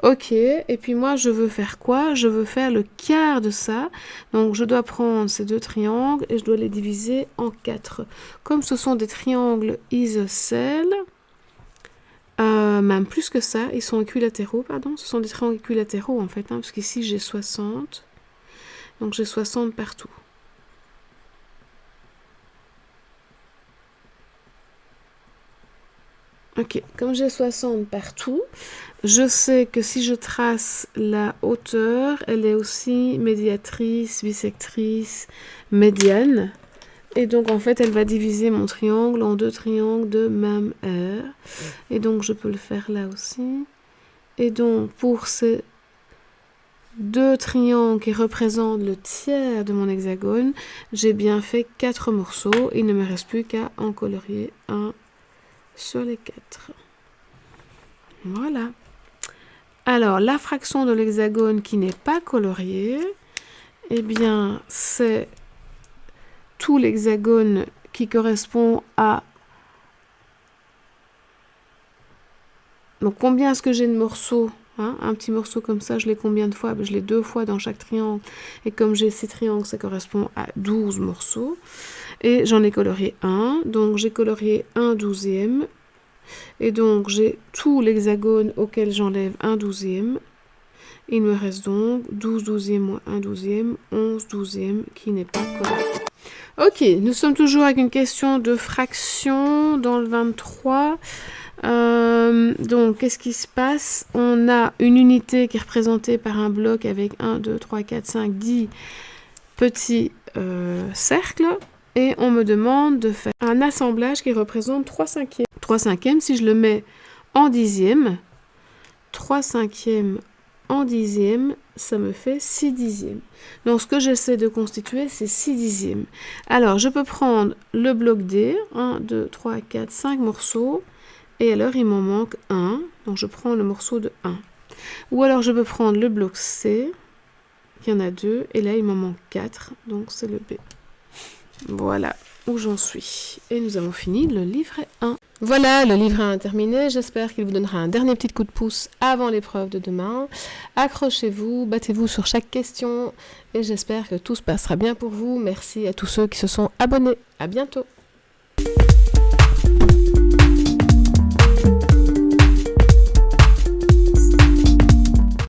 Ok, et puis moi je veux faire quoi? Je veux faire le quart de ça. Donc je dois prendre ces 2 triangles et je dois les diviser en 4. Comme ce sont des triangles isocèles, même plus que ça, ils sont équilatéraux, pardon. Ce sont des triangles équilatéraux en fait, hein, parce qu'ici j'ai 60. Donc j'ai 60 partout. Ok, comme j'ai 60 partout, je sais que si je trace la hauteur, elle est aussi médiatrice, bisectrice, médiane. Et donc en fait, elle va diviser mon triangle en 2 triangles de même aire. Et donc je peux le faire là aussi. Et donc pour ces 2 triangles qui représentent le tiers de mon hexagone, j'ai bien fait 4 morceaux. Il ne me reste plus qu'à en colorier un sur les 4. Voilà. Alors, la fraction de l'hexagone qui n'est pas coloriée, eh bien, c'est tout l'hexagone qui correspond à... Donc, combien est-ce que j'ai de morceaux? Hein, un petit morceau comme ça, je l'ai combien de fois? Je l'ai 2 fois dans chaque triangle. Et comme j'ai 6 triangles, ça correspond à 12 morceaux. Et j'en ai colorié un. Donc, j'ai colorié un 12e. Et donc, j'ai tout l'hexagone auquel j'enlève un 12e. Il me reste donc 12 12e moins 1 12e, 11 12e qui n'est pas colorié. Ok, nous sommes toujours avec une question de fraction dans le 23. Donc, qu'est-ce qui se passe? On a une unité qui est représentée par un bloc avec 1, 2, 3, 4, 5, 10 petits cercles. Et on me demande de faire un assemblage qui représente 3 cinquièmes. 3 cinquièmes, si je le mets en dixième, 3 cinquièmes en dixième, ça me fait 6 dixièmes. Donc ce que j'essaie de constituer, c'est 6 dixièmes. Alors je peux prendre le bloc D, 1, 2, 3, 4, 5 morceaux, Et alors, il m'en manque un. Donc, je prends le morceau de 1. Ou alors, je peux prendre le bloc C. Il y en a 2. Et là, il m'en manque 4. Donc, c'est le B. Voilà où j'en suis. Et nous avons fini le livret 1. Voilà, le livret 1 est terminé. J'espère qu'il vous donnera un dernier petit coup de pouce avant l'épreuve de demain. Accrochez-vous, battez-vous sur chaque question. Et j'espère que tout se passera bien pour vous. Merci à tous ceux qui se sont abonnés. À bientôt.